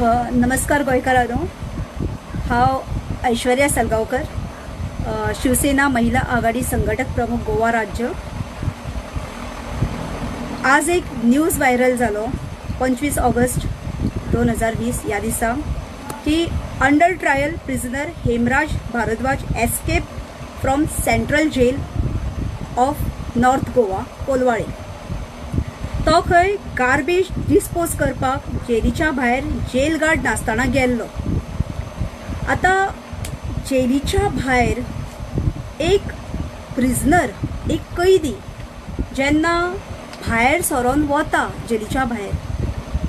नमस्कार गोंयकारांनो, हांव ऐश्वर्या सलगांवकर, शिवसेना महिला आघाडी संघटक प्रमुख गोवा राज्य। आज एक न्यूज व्हायरल जालो 25 ऑगस्ट 2020 ह्या दिसा की under trial prisoner Hemraj Bhardwaj escape from central jail of north Goa Colvale. तो खंय गार्बेज डिस्पोज करपाक जेलीच्या भायर जेल गार्ड नासतना गेल्लो। आता जेलीच्या भायर एक प्रिजनर, एक कैदी जेन्ना भायर सरोन वता जेलीच्या भायर,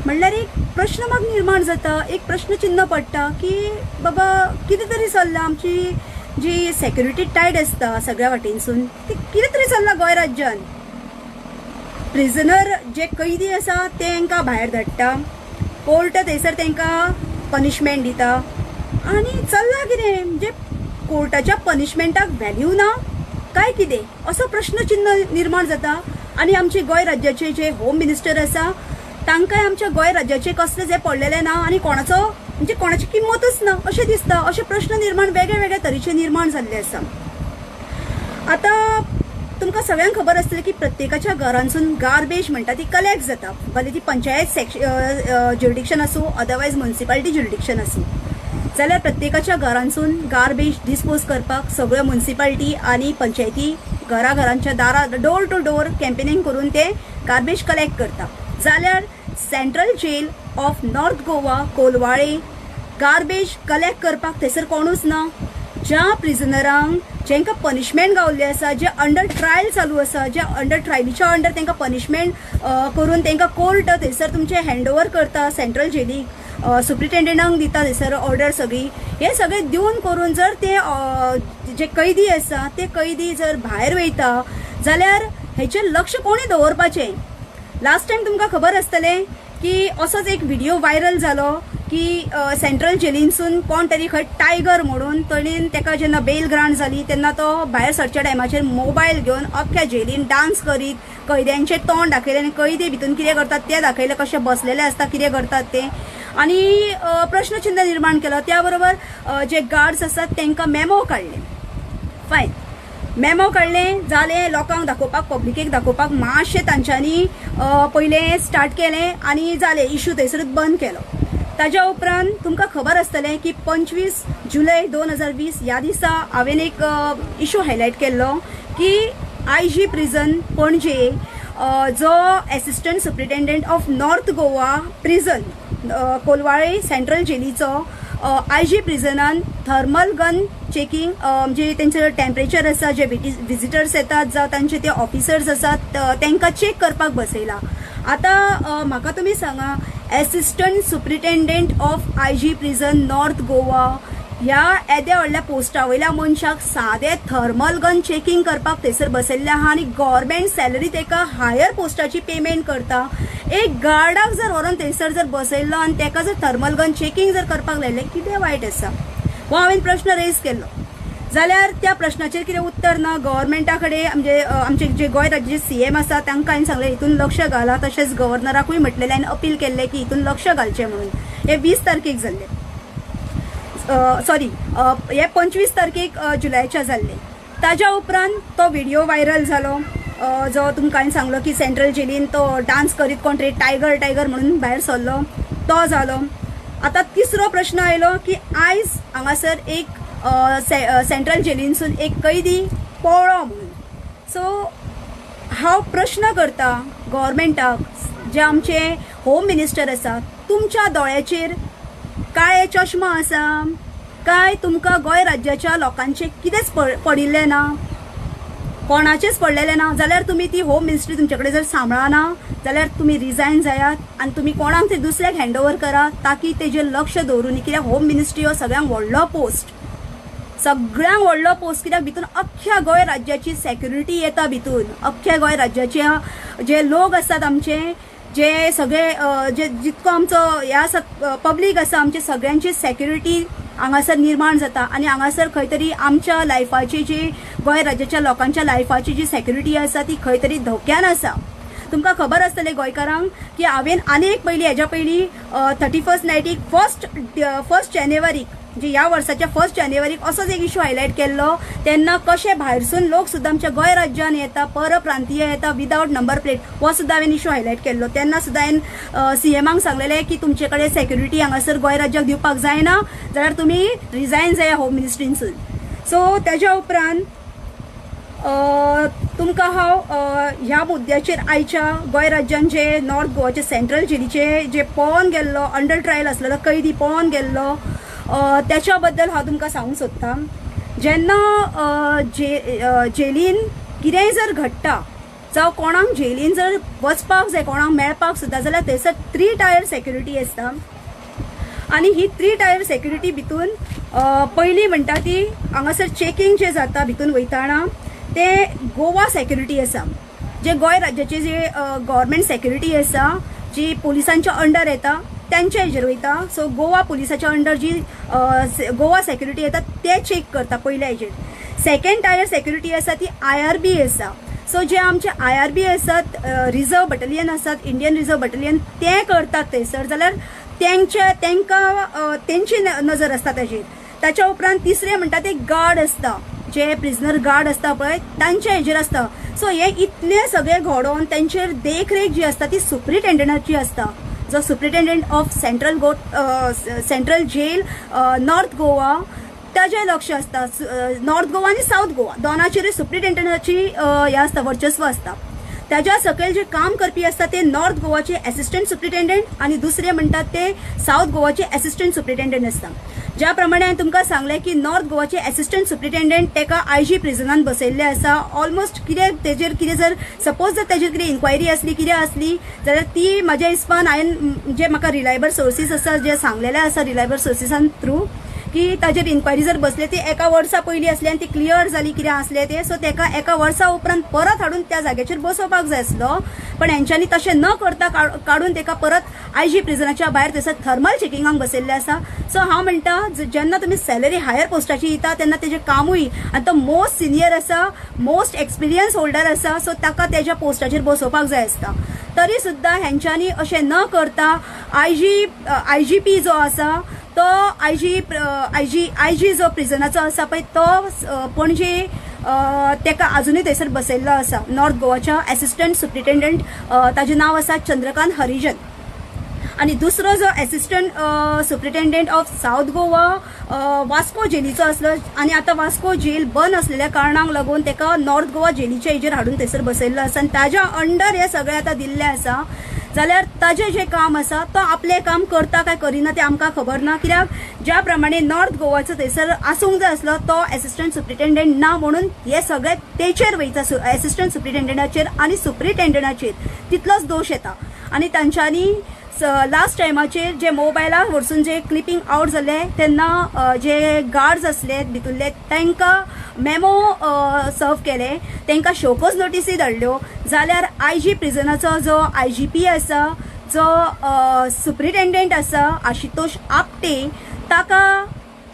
म्हणल्यार एक प्रश्न म्हाका निर्माण जाता, एक प्रश्न चिन्ह पडटा की बाबा कितें तरी चल्लां। आमची जी सेक्युरिटी टायट आसता सगळ्या वाटेनसून, ती कितें तरी चल्लां गोंय राज्यान। प्रिजनर जे कैदी आसा तेंकां भायर धाडटा, कोर्ट थंयसर तेंकां पनिशमेंट दिता, आनी चल्लां कितें? म्हणजे कोर्टाच्या पनिशमेंटाक व्हॅल्यू ना काय कितें असो प्रश्न चिन्ह निर्माण जाता। आनी आमचे गोंय राज्याचे जे होम मिनिस्टर आसा तांकांय आमच्या गोंय राज्याचे कसले जे पडलेले ना आनी कोणाचो म्हणजे कोणाची किंमतच ना अशें दिसता। अशे प्रश्न निर्माण वेगळे वेगळे तरेचे निर्माण जाल्ले आसा। आता तुमकां सगळ्यांक खबर आसतलें की प्रत्येकाच्या घरांसून गार्बेज म्हणटा ती कलेक्ट जाता, भले ती पंचायत ज्युरिडिक्शन आसूं अदरवायज म्युनिसिपालिटी ज्युरिडिक्शन आसूं, जाल्यार प्रत्येकाच्या घरांसून गार्बेज डिस्पोज करपाक सगळ्यो म्युनिसिपालिटी आनी पंचायती घराघरांच्या दारां डोर टू डोर कॅम्पेनिंग करून ते गार्बेज कलेक्ट करता। जाल्यार central jail of north Goa Colvale garbage collect करपाक थंयसर कोणूच ना। ज्या प्रिजनरांक जेंकां पनिशमेंट गावल्ली आसा, जे अंडर ट्रायल चालू आसा, जे अंडर ट्रायलीच्या अंडर तेंकां पनिशमेंट करून तेंकां कोर्ट थंयसर तुमचे हँडओवर करता सेंट्रल जेलीक, सुप्रिटेंडंटांक दिता थंयसर ऑर्डर सगळी, हे सगळे दिवन करून जर ते जे कैदी आसा ते कैदी जर भायर वयता जाल्यार हेचेर लक्ष कोणी दवरपाचें। लास्ट टायम तुमकां खबर आसतलें की असोच एक व्हिडिओ व्हायरल जालो की सेंट्रल जेलींसून कोण तरी खंय टायगर म्हणून तणीन तेका जेन्ना बेल ग्रांट जाली तेन्ना तो भायर सरच्या टायमाचेर मोबायल घेवन अख्ख्या जेलीन डान्स करीत कैद्यांचे तोंड दाखयलें आनी कैदी भितून कितें करतात ते दाखयलें, कशे बसलेले आसता कितें करतात ते, आनी प्रश्नचिन्ह निर्माण केलो। त्या बरोबर जे गार्ड्स आसात तेंकां मेमो काडले, फायन मेमो काडलें जालें, लोकांक दाखोवपाक पब्लिकेक दाखोवपाक मातशें तांच्यांनी पयलें स्टार्ट केलें आनी जालें, इशू थंयसरूच बंद केलो। ताज्या उपरांत तुमकां खबर आसतलें की 25 जुलय 2020 ह्या दिसा हांवें एक इशू हायलायट केल्लो की IG प्रिजन पणजे जो assistant superintendent of north Goa prison Colvale central जेलीचो IG प्रिजनान थर्मल गन चेकिंग म्हणजे तेंचो टेम्परेचर आसा, जे विजिटर्स येतात जावं तांचे ते ऑफिसर्स आसात तेंकां चेक करपाक बसयला। आता म्हाका तुमी सांगा, assistant superintendent of IG prison north Goa ह्या येद्या व्हडल्या पोस्टा वयल्या मनशाक सादें थर्मल गन चेकिंग करपाक थंयसर बसयल्ले आहा आनी गव्हर्मेंट सॅलरी तेका हायर पोस्टाची पेमेंट करता। एक गार्डाक जर व्हरून थंयसर जर बसयल्लो आनी तेका जर थर्मल गन चेकिंग जर करपाक लायलें, कितें वायट आसा हो हांवें प्रश्न रेज केल्लो। जाल्यार त्या प्रश्नाचेर कितें उत्तर ना गव्हर्मेंटा कडेन। म्हणजे आमचे जे गोंय राज्याचे CM आसा तांकां हांवें सांगलें हितून लक्ष घाला, तशेंच गव्हर्नराकूय म्हटलेलें आनी अपील केल्लें की हितून लक्ष घालचें म्हणून। हे 20 तारखेक जाल्लें, हे 25 तारखेक जुलयाच्या जाल्लें। ताज्या उपरांत तो व्हिडिओ व्हायरल जालो जो तुमकां हांवें सांगलो की सेंट्रल जेलीन तो डान्स करीत कोण तरी टायगर टायगर म्हणून भायर सरलो, तो जालो। आता तिसरो प्रश्न आयलो की आयज हांगासर एक सेंट्रल जेलीनसून एक कैदी पळ्ळो म्हणून। सो हांव प्रश्न करता गव्हर्मेंटाक, जे आमचे होम मिनिस्टर आसा, तुमच्या दोळ्याचेर काळे चश्मा आसा काय तुमकां गोंय राज्याच्या लोकांचे कितेंच पडिल्लें ना, कोणाचेच पडलेले ना? जाल्यार तुम्ही ती होम मिनिस्ट्री तुमचे कडेन जर सांबाळना जाल्यार तुम्ही रिजायन जायात आनी तुम्ही कोणाक ते दुसऱ्याक हँडओवर करा, ताकी तेजेर लक्ष दवरून। कित्याक होम मिनिस्ट्री हो सगळ्यांक व्हडलो पोस्ट, सगळ्यांक व्हडलो पोस्ट, कित्याक भितून अख्ख्या गोंय राज्याची सेक्युरिटी येता, भितून अख्ख्या गोंय राज्याचे जे लोक आसात आमचे, जे सगळे जे जितको आमचो हे आसा पब्लीक आसा आमचे सगळ्यांची सेक्युरिटी हांगासर निर्माण जाता आनी हांगासर खंय तरी आमच्या लायफाची जी गोंय राज्याच्या लोकांच्या लायफाची जी सेक्युरिटी आसा ती खंय तरी धोक्यान आसा। तुमकां खबर आसतलें गोंयकारांक की हांवें आनी एक पयलीं हेज्या पयलीं 31st नायटीक फर्स्ट जानेवारीक म्हणजे ह्या वर्साच्या 1 जानेवारीक असोच एक इशू हायलायट केल्लो. तेन्ना कशे भायरसून लोक सुद्दां आमच्या गोंय राज्यान येता, परप्रांतीय येता विदाउट नंबर प्लेट, हो सुद्दां हांवें इशू हायलायट केल्लो. तेन्ना सुद्दां हांवें सीएमांक सांगलेलें की तुमचे कडेन सेक्युरिटी हांगासर गोंय राज्याक दिवपाक जायना, जाल्यार तुमी रिजायन जाया होम मिनिस्ट्रीनसून. सो तेज्या उपरांत तुमकां हांव ह्या मुद्द्याचेर आयच्या गोंय राज्यान जे नॉर्थ गोवाचे सेंट्रल जेलीचे जे पळोवन गेल्लो अंडर ट्रायल आसलेलो कैदी पळोवन गेल्लो त्याच्या बद्दल हांव तुमकां सांगूंक सोदतां. जेन्ना जेलीन कितेंय जर घडटा जावं कोणाक जेलीन जर वचपाक जाय, कोणाक मेळपाक सुद्दां, जाल्यार थंयसर 3 टायर सेक्युरिटी आसता. आनी ही 3 टायर सेक्युरिटी भितून पयली म्हणटा ती हांगासर चेकिंग जे जाता भितून वयताना ते गोवा सेक्युरिटी आसा. जे गोंय राज्याचे जे गव्हर्मेंट सेक्युरिटी आसा जी पुलिसांच्या अंडर येता त्यांच्या हेजेर वयता. सो गोवा पुलिसाच्या अंडर जी गोवा सेक्युरिटी येता ते चेक करता पयल्या हेजेर. सेकंड टायर सेक्युरिटी आसा ती IRB आसा. सो जे आमचे IRB आसात, रिझर्व बटालियन आसात, इंडियन रिझर्व बटालियन, ते करतात थंयसर, जाल्यार तेंची नजर आसता ताजेर. ताच्या उपरांत तिसरे म्हणटा ते गार्ड आसता, जे प्रिजनर गार्ड आसता पळय तांच्या हेजेर आसता. सो हे इतले सगळे घडोवन तांचेर देखरेख जी आसता ती सुप्रिटेंडंटाची आसता, जो superintendent of central jail north Goa ताजें लक्ष आसता. नॉर्थ गोवा आनी साऊथ गोवा दोनाचेरूय सुप्रिटेंडंटाची हे आसता, वर्चस्व आसता. ताज्या सकयल जे काम करपी आसता ते नॉर्थ गोवाचे असिस्टंट सुप्रिटेंडंट आनी दुसरे म्हणटात ते साऊथ गोवाचे असिस्टंट सुप्रिटेंडंट आसता. ज्या प्रमाणे हांवें तुमकां सांगलें की नॉर्थ गोवाचे असिस्टंट सुप्रिटेंडंट तेका IG प्रिजनान बसयल्ले आसा. ऑलमोस्ट कितें तेजेर कितें जर सपोज जर तेजेर कितें इन्क्वायरी आसली कितें आसली जाल्यार ती म्हाज्या हिसपान हांवें जे म्हाका रिलायबल सोर्सीस आसा जे सांगलेले आसा रिलायबल सोर्सिसान थ्रू की ताजेर इन्क्वायरी जर बसले ती एका वर्सा पयली आसली आनी ती क्लियर जाली कितें आसलें तें. सो तेका एका वर्सा उपरांत परत हाडून त्या जाग्याचेर बसोवपाक जाय आसलो, पण हेंच्यांनी तशें न करता काडून तेका परत IG प्रिजनाच्या भायर थंयसर थर्मल चेकिंगाक बसयल्ले आसा. सो हांव म्हणटा जेन्ना तुमी सॅलरी हायर पोस्टाची दिता तेन्ना तेजें कामूय आनी तो मोस्ट सिनियर आसा, मोस्ट एक्सपिरियन्स होल्डर आसा, सो ताका तेज्या पोस्टाचेर बसोवपाक जाय आसता. तरी सुद्दां हेंच्यांनी अशें न करता IGP जो आसा तो IG जो प्रिजनाचो आसा पळय तो पणजे तेका अजुनूय थंयसर बसयल्लो आसा. नॉर्थ गोवाच्या असिस्टंट सुप्रिटेंडंट ताजें नांव आसा चंद्रकांत हरिजन. आनी दुसरो जो assistant superintendent of south Goa Vasco जेलीचो आसलो आनी आतां वास्को जेल बंद आसलेल्या कारणाक लागून तेका नॉर्थ गोवा जेलीच्या हेजेर हाडून थंयसर बसयल्लो आसा. आनी ताज्या अंडर हे सगळे आतां दिल्ले आसा. जाल्यार ताजें जें काम आसा तो आपलें काम करता काय करिना तें आमकां खबर ना. कित्याक ज्या प्रमाणे नॉर्थ गोवाचो थंयसर आसूंक जाय आसलो तो असिस्टंट सुप्रिटेंडंट ना, म्हणून हे सगळे तेचेर वयता, असिस्टंट सुप्रिटेंडंटाचेर आनी सुप्रिटेंडंटाचेर तितलोच दोश येता. आनी तांच्यांनी लास्ट टायमाचेर जे मोबायलार वरसून जे क्लिपिंग आउट जाले तेन्ना जे गार्ड्स आसले भितुरले तांकां मेमो सर्व केले, तांकां शोकोज नोटिसी धाडल्यो. जाल्यार IG प्रिजनाचो जो IGP आसा, जो सुप्रिटेंडंट आसा आशुतोष आपटे ताका,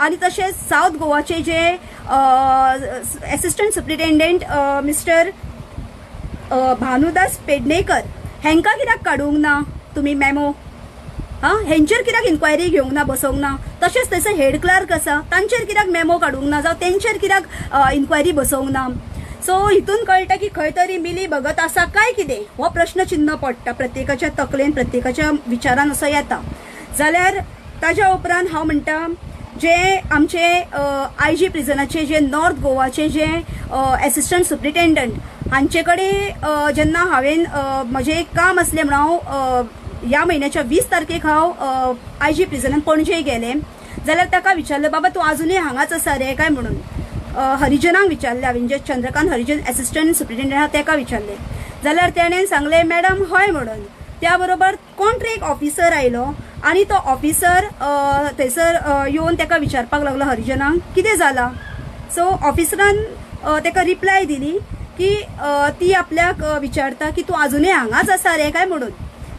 आनी तशेंच साऊथ गोवाचे जे assistant superintendent mister Bhanudas Pednekar हेंकां कित्याक काडूंक ना तुमी मेमो? हेंचेर कित्याक इन्क्वायरी घेवंक ना, बसोवंक ना? तशेंच थंयसर हेड क्लार्क आसा तांचेर कित्याक मेमो काडूंक ना, जावं तेंचेर कित्याक इन्क्वायरी बसोवंक ना? सो हितून कळटा की खंय तरी मिली भगत आसा काय कितें, हो प्रश्न चिन्ह पडटा प्रत्येकाच्या तकलेन, प्रत्येकाच्या विचारान असो येता. जाल्यार ताज्या उपरांत हांव म्हणटा जे आमचे IG प्रिजनाचे जे नॉर्थ गोवाचे जे असिस्टंट सुप्रिटेंडंट हांचे कडेन जेन्ना हांवें म्हजें एक काम आसलें म्हणून हांव ह्या म्हयन्याच्या 20 तारखेक हांव IG प्रिजनान पणजे गेलें. जाल्यार ताका विचारलें बाबा तूं आजुनूय हांगाच आसा रे काय म्हणून. हरिजनाक विचारलें हांवें, जे चंद्रकांत हरिजन असिस्टंट सुप्रिटेंडंट आहा ताका विचारलें. जाल्यार तेणें सांगलें मॅडम हय म्हणून. त्या बरोबर कोण तरी एक ऑफिसर आयलो आनी तो ऑफिसर थंयसर येवन ताका विचारपाक लागलो हरिजनाक कितें जालां. सो ऑफिसरान ताका रिप्लाय दिली की ती आपल्याक विचारता की तूं आजुनूय हांगाच आसा रे काय म्हणून.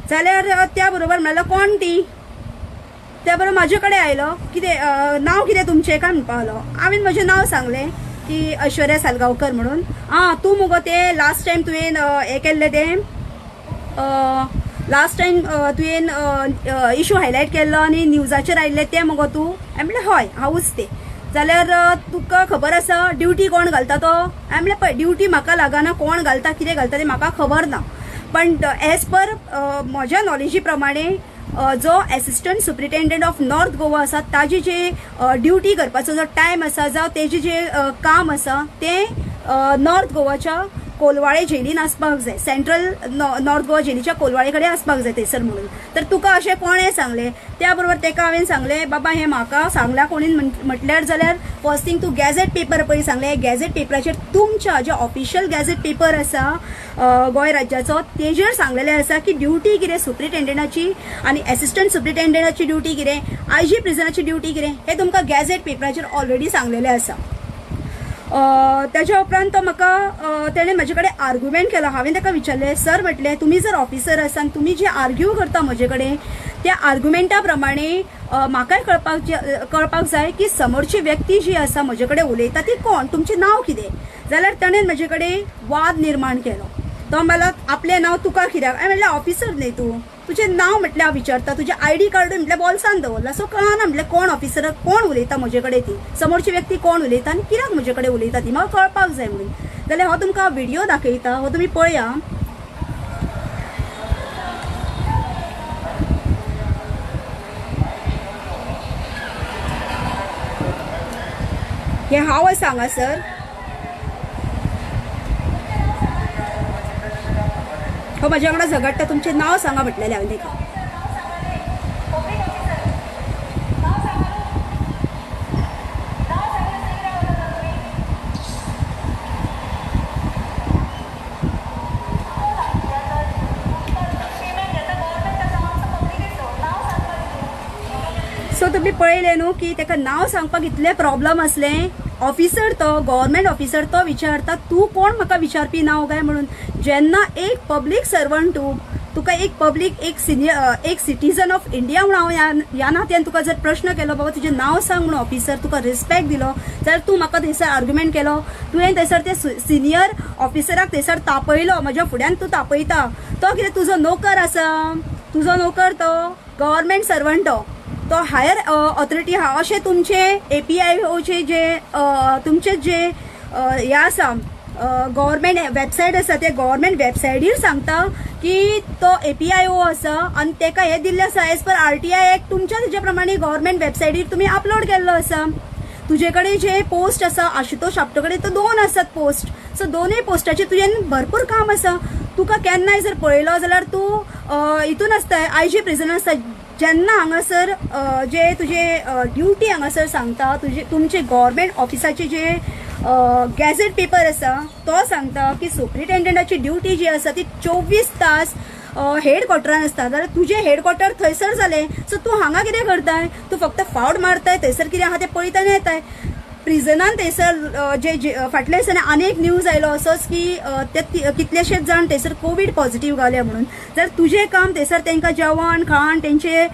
जाल्यार त्या बरोबर म्हणलो कोण ती. त्या बरोबर म्हाजे कडेन आयलो, कितें नांव कितें तुमचें काय म्हणपाक लागलो. हांवें म्हजें नांव सांगलें की ऐश्वर्या सालगांवकर म्हणून. तूं मुगो तें लास्ट टायम तुवें हें केल्लें तें लास्ट टायम तुवें इशू हायलायट केल्लो आनी न्यूजाचेर आयिल्ले ते मगो तूं हांवें म्हणलें हय हांवूच ते जाल्यार तुका खबर आसा ड्युटी कोण घालता तो हांवें म्हणलें पळय ड्युटी म्हाका लागना कोण घालता कितें घालता तें म्हाका खबर ना पण एज पर म्हज्या नॉलेजी प्रमाणे जो assistant superintendent of north Goa आसा ताजी जे ड्युटी करपाचो जो टायम आसा जावं तेजें जें काम आसा तें नॉर्थ गोवाच्या कोलवाळे जेलीन आसपाक जाय सेंट्रल नॉर्थ गोवा जेलीच्या कोलवाळे कडेन आसपाक जाय थंयसर म्हणून तर तुका अशें कोणें सांगलें त्या बरोबर तेका हांवें सांगलें बाबा हें म्हाका सांगलां कोणीन म्हटल्यार जाल्यार फर्स्ट थिंग तूं गॅझेट पेपर पळय सांगलें गॅझेट पेपराचेर तुमच्या जे ऑफिशियल गॅझेट पेपर आसा गोंय राज्याचो तेजेर सांगलेलें आसा की ड्युटी कितें सुप्रिटेंडंटाची आनी असिस्टंट सुप्रिटेंडंटाची ड्युटी कितें आयजी प्रिझनाची ड्युटी कितें हें तुमकां गॅझेट पेपराचेर ऑलरेडी सांगलेलें आसा त्याच्या उपरांत तो म्हाका तेणें म्हजे कडेन आर्ग्युमेंट केलो हांवें ताका विचारलें सर म्हटलें तुमी जर ऑफिसर आसा आनी तुमी जे आर्ग्यू करता म्हजे कडेन त्या आर्ग्युमेंटा प्रमाणे म्हाकाय कळपाक जाय की समोरची व्यक्ती जी आसा म्हजे कडेन उलयता ती कोण तुमचें नांव कितें जाल्यार ताणें म्हजे कडेन वाद निर्माण केलो तो मला आपलें नांव तुका कित्याक हांवें म्हणलें ऑफिसर न्ही तूं तुजें नांव म्हटलें हांव विचारता तुजें आयडी कार्ड म्हटल्यार बॉल्सान दवरला सो कळना म्हटलें कोण ऑफिसर कोण उलयता म्हजे कडेन ती समोरची व्यक्ती कोण उलयता आनी कित्याक म्हजे कडेन उलयता ती म्हाका कळपाक जाय म्हणून जाल्यार हांव तुमकां व्हिडियो दाखयता हो तुमी पळया हे हांव आसा हांगासर हो माझ्या वांगडा झगडटा तुमचें नांव सांगा म्हटलेलें हांवें तेका सो तुमी पळयलें न्हू की तेका नांव सांगपाक इतलें प्रॉब्लम आसलें ऑफिसर तो गव्हर्मेंट ऑफिसर तो विचारता तूं कोण म्हाका विचारपी नांव काय म्हणून जेन्ना एक पब्लीक सर्वंट तुका एक पब्लीक एक सिटीजन ऑफ इंडिया म्हणून हांव ह्या नात्यान तुका जर प्रश्न केलो बाबा तुजें नांव सांग म्हणून ऑफिसर तुका रिस्पेक्ट दिलो जाल्यार तूं म्हाका थंयसर आर्ग्युमेंट केलो तुवें थंयसर ते सिनियर ऑफिसराक थंयसर तापयलो म्हज्या फुड्यान तूं तापयता तो कितें तुजो नोकर आसा तुजो नोकर तो गव्हर्मेंट सर्वंट तो हायर ऑथॉरिटी हा अशें तुमचे APIOचे जे तुमचे जे हे आसा गव्हर्मेंट वेबसायट आसा ते गव्हर्मेंट वेबसायटीर सांगता की तो APIO आसा आनी तेका हे दिल्लें आसा एज पर RTI एक्ट तुमच्या तेजे प्रमाणे गव्हर्मेंट वेबसायटीर तुमी अपलोड केल्लो आसा तुजे कडेन जे पोस्ट आसा आशुतोष आपटे कडेन तो 2 आसात पोस्ट सो दोनूय पोस्टाचेर तुजें भरपूर काम आसा तुका केन्नाय जर पळयलो जाल्यार तूं हितून आसता आयजी प्रिझन आसता जेन्ना हांगासर जे तुजे ड्युटी हांगासर सांगता तुमचे गव्हर्मेंट ऑफिसाचे जे गॅझेट पेपर आसा तो सांगता की सुप्रिटेंडंटाची ड्युटी जी आसा ती 24 तास हेडक्वॉर्टरान आसता जाल्यार तुजे हेडक्वॉर्टर थंयसर जालें सो तूं हांगा कितें करताय तूं फक्त फावट मारताय थंयसर कितें आहा तें पळयता आनी येताय प्रिझनान थंयसर जे फाटल्या दिसांनी आनी एक न्यूज आयलो असोच की ते कितलेशेच जाण थंयसर कोवीड पॉझिटिव्ह घाले म्हणून जर तुजें काम थंयसर तांकां जेवण खाण तेंचे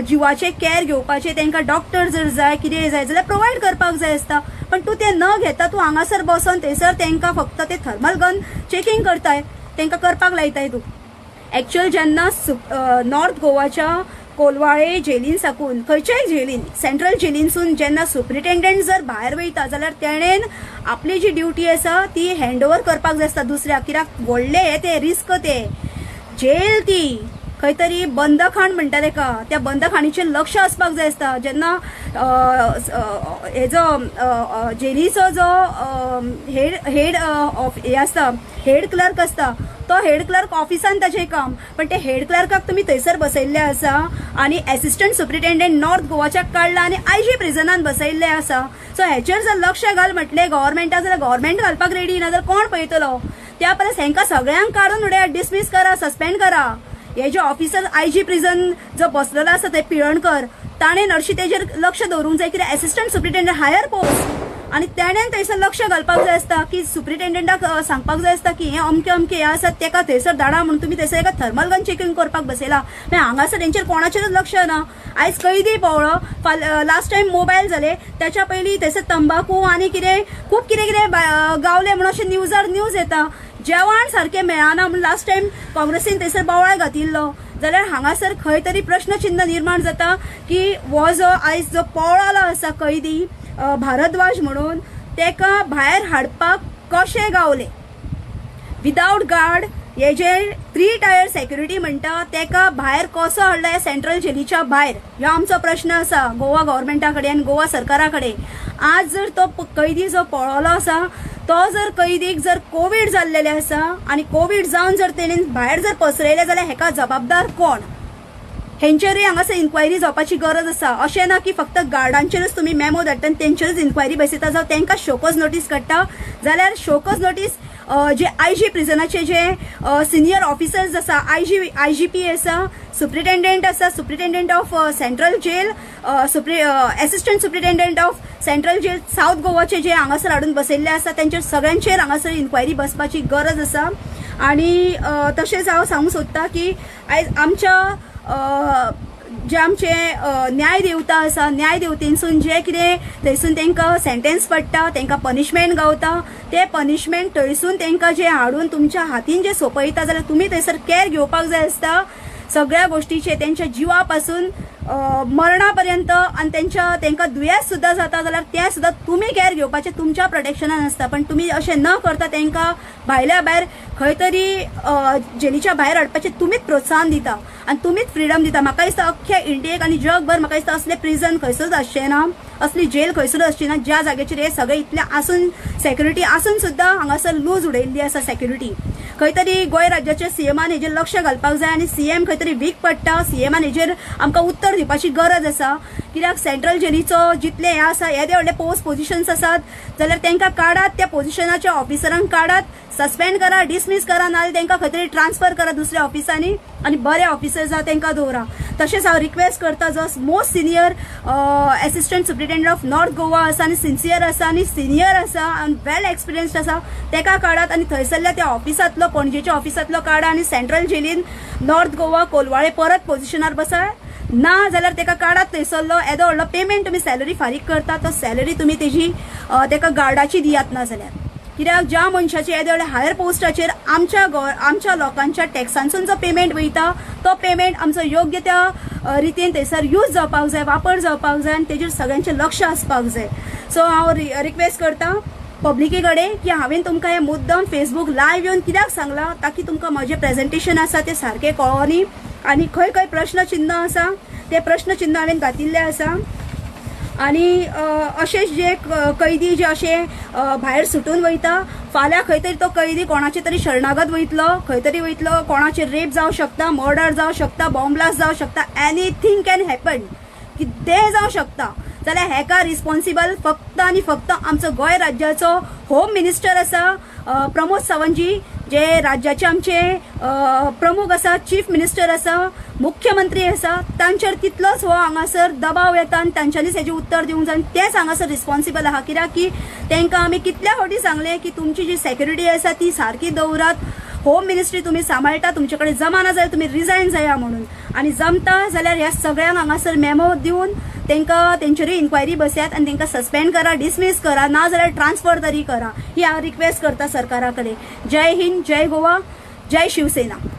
जिवाचे कॅर घेवपाचे तांकां डॉक्टर जर जाय कितें जाय जाल्यार प्रोवायड करपाक जाय आसता पण तूं तें न घेता तूं हांगासर बसून थंयसर तांकां फक्त ते थर्मल गन चेकिंग करताय तांकां करपाक लायताय तूं एक्चुअल जेन्ना नॉर्थ गोवाच्या कोलवाळे जेलीन साकून खंयच्याय जेलीन सेंट्रल जेलीनसून जेन्ना सुप्रिटेंडंट जर भायर वयता जाल्यार तेणेन आपली जी ड्युटी आसा ती हँड ओवर करपाक जाय आसता दुसऱ्याक कित्याक व्हडले हे ते रिस्क ते जेल ती खंय तरी बंदखाण म्हणटा तेका त्या बंदखाणीचेर लक्ष आसपाक जाय आसता जेन्ना हेजो जेलीचो जो हेड हे आसता हेड क्लर्क आसता तो हेड क्लर्क ऑफिसान ताचें काम पण ते हेड क्लर्काक तुमी थंयसर बसयल्ले आसा आनी असिस्टंट सुप्रिटेंडंट नॉर्थ गोवाच्याक काडला आनी आयजी प्रिझनान बसयल्ले आसा सो हेचेर जर लक्ष घाल म्हटलें गव्हर्मेंटाक जाल्यार गव्हर्मेंट घालपाक रेडी ना जाल्यार कोण पळयतलो त्या परस हेंकां सगळ्यांक काडून उडयात डिसमीस करा सस्पेंड करा हे जे ऑफिसर आयजी प्रिझन जो बसलेलो आसा ते पिळणकर ताणें हरशी तेजेर लक्ष दवरूंक जाय कित्याक असिस्टंट सुप्रिटेंडंट हायर पोस्ट आनी तेणेन थंयसर लक्ष घालपाक जाय आसता की सुप्रिटेंडंटाक सांगपाक जाय आसता की हे अमके अमके हे आसात तेका थंयसर धाडा म्हणून तुमी थंयसर एका थर्मल गन चेकिंग करपाक बसयला मागीर हांगासर तेंचेर कोणाचेरच लक्ष ना आयज कैदी पळलो लास्ट टायम मोबायल जाले त्याच्या पयलीं थंयसर तंबाखू आनी कितें खूब कितें कितें गावले म्हणून अशें न्यूजार न्यूज येता जेवण सारकें मेळना म्हूण लास्ट टायम काँग्रेसीन थंयसर बोवाळ घातिल्लो जाल्यार हांगासर खंय तरी प्रश्नचिन्ह निर्माण जाता की हो जो आयज जो पळालो आसा कैदी भारद्वाज म्हणून तेका भायर हाडपाक कशें गावले विदाउट गार्ड हे जे 3 टायर सेक्युरिटी म्हणटा तेका भायर कसो हाडला सेंट्रल जेलीच्या भायर हो आमचो प्रश्न आसा गोवा गव्हर्मेंटा कडेन आनी गोवा सरकारा कडेन आज जर तो कैदी जो पळालो आसा तो जर कैदीक जर कोविड जाल्लेले आसा आनी कोविड जावन जर तेणें भायर जर पसरयले जाल्यार हेका जबाबदार कोण हेंचेरूय हांगासर इन्क्वायरी जावपाची गरज आसा अशें ना की फक्त गार्डांचेरूच तुमी मेमो धाडटा आनी तेंचेरूच इन्क्वायरी बसयता जावं तांकां शोकॉज नोटीस काडटा जाल्यार शोकॉज नोटीस जे आयजी प्रिजनाचे जे सिनियर ऑफिसर्स आसा आयजीपी आसा सुप्रिटेंडंट आसा superintendent of central jail assistant superintendent of central jail south गोवाचे जे हांगासर हाडून बसयल्ले आसा तेंचेर सगळ्यांचेर हांगासर इन्क्वायरी बसपाची गरज आसा आनी तशेंच हांव सांगूंक सोदता की आयज आमच्या जे आमचे न्याय देवता आसा न्याय देवतेनसून जे कितें थंयसून तांकां सेंटेन्स पडटा तांकां पनिशमेंट गावता ते पनिशमेंट थंयसून तांकां जे हाडून तुमच्या हातीन जे सोंपयता जाल्यार तुमी थंयसर कॅर घेवपाक जाय आसता सगळ्या गोष्टीचे त्यांच्या जिवा पासून मरणा पर्यंत आणि तांकां दुयेंस सुद्दां जाता जाल्यार ते सुद्दां तुमी कॅर घेवपाचे तुमच्या प्रोटेक्शनान आसता पण तुमी अशें न करता तांकां भायल्या भायर खंय तरी जेलीच्या भायर हाडपाचें तुमीच प्रोत्साहन दिता आनी तुमीच फ्रिडम दिता म्हाका दिसता अख्ख्या इंडियेक आनी जगभर म्हाका दिसता असले प्रिजन खंयसरूच आसचें ना असली जेल खंयसरूच आसची ना ज्या जाग्याचेर हे सगळे इतले आसून सेक्युरिटी आसून सुद्दां हांगासर लूज उडयल्ली आसा सेक्युरिटी खंय तरी गोंय राज्याच्या सीएमान हेजेर लक्ष घालपाक जाय आनी सीएम खंय तरी वीक पडटा सीएमान हेजेर आमकां उत्तर दिवपाची गरज आसा कित्याक सेंट्रल जेलीचो जितले हे आसा येदे व्हडले पोस्ट पोजिशन्स आसात जाल्यार तांकां काडात त्या पोजिशनाच्या ऑफिसरांक काडात सस्पेंड करा डिसमीस करा नाल्यार तांकां खंय तरी ट्रान्सफर करा दुसऱ्या ऑफिसांनी आनी बरे ऑफिसर्स आहा तांकां दवरा तशेंच हांव रिक्वेस्ट करता जो most senior assistant superintendent of north Goa आसा आनी सिन्सियर आसा आनी सिनियर आसा आनी वेल एक्सपिरियन्स्ड आसा ताका काडात आनी थंयसरल्या त्या ऑफिसांतलो पणजेच्या ऑफिसांतलो काडा आनी सेंट्रल जेलीन नॉर्थ गोवा कोलवाळे परत पोजिशनार बसाय ना जाल्यार ताका काडात थंयसरलो येदो व्हडलो पेमेंट तुमी सॅलरी फारीक करता तो सॅलरी तुमी तेजी ताका गार्डाची दियात ना जाल्यार कित्याक ज्या मनशाचे येदे व्हडले हायर पोस्टाचेर आमच्या लोकांच्या टॅक्सांसून जो पेमेंट वयता तो पेमेंट आमचो योग्य त्या रितीन थंयसर यूज जावपाक जाय वापर जावपाक जाय आनी तेजेर सगळ्यांचें लक्ष आसपाक जाय सो हांव रिक्वेस्ट करता पब्लिके कडेन की हांवें तुमकां हे मुद्दम फेसबूक लायव्ह येवन कित्याक सांगलां ताकी तुमकां म्हजें प्रेजेंटेशन आसा तें सारकें कळोनी आनी खंय खंय प्रश्नचिन्ह आसा ते प्रश्नचिन्ह हांवें घातिल्ले आसा आनी अशेंच जे कैदी जे अशें भायर सुटून वयता फाल्यां खंय तरी तो कैदी कोणाचे तरी शरणागत वयतलो खंय तरी वयतलो कोणाचे रेप जावं शकता मर्डर जावं शकता बॉम्ब ब्लास्ट जावं शकता एनीथींग कॅन हॅपन कितेंय जावं शकता जाल्यार हेका रिस्पॉन्सिबल फक्त आनी फक्त आमचो गोंय राज्याचो होम मिनिस्टर आसा प्रमोद सावंतजी जे राज्याचे आमचे प्रमुख आसा चीफ मिनिस्टर आसा मुख्यमंत्री आसा तांचेर तितलोच हो हांगासर दबाव येता आनी तांच्यांनीच हेजें उत्तर दिवंक जाय तेच हांगासर रिस्पॉन्सिबल आहा कित्याक की तांकां आमी कितल्या फावटी सांगलें की तुमची जी सेक्युरिटी आसा ती सारकी दवरात होम मिनिस्ट्री तुम्ही सांबाळटा तुमचे कडेन जमाना जाल्यार तुम्ही रिजायन जाया म्हणून आनी जमता जाल्यार ह्या सगळ्यांक हांगासर मेमो दिवन तांकां तेंचेरूय इन्क्वायरी बसयात आनी तांकां सस्पेंड करा डिसमीस करा ना जाल्यार ट्रान्सफर तरी करा ही हांव रिक्वेस्ट करता सरकारा कडेन जय हिंद जय गोवा जय शिवसेना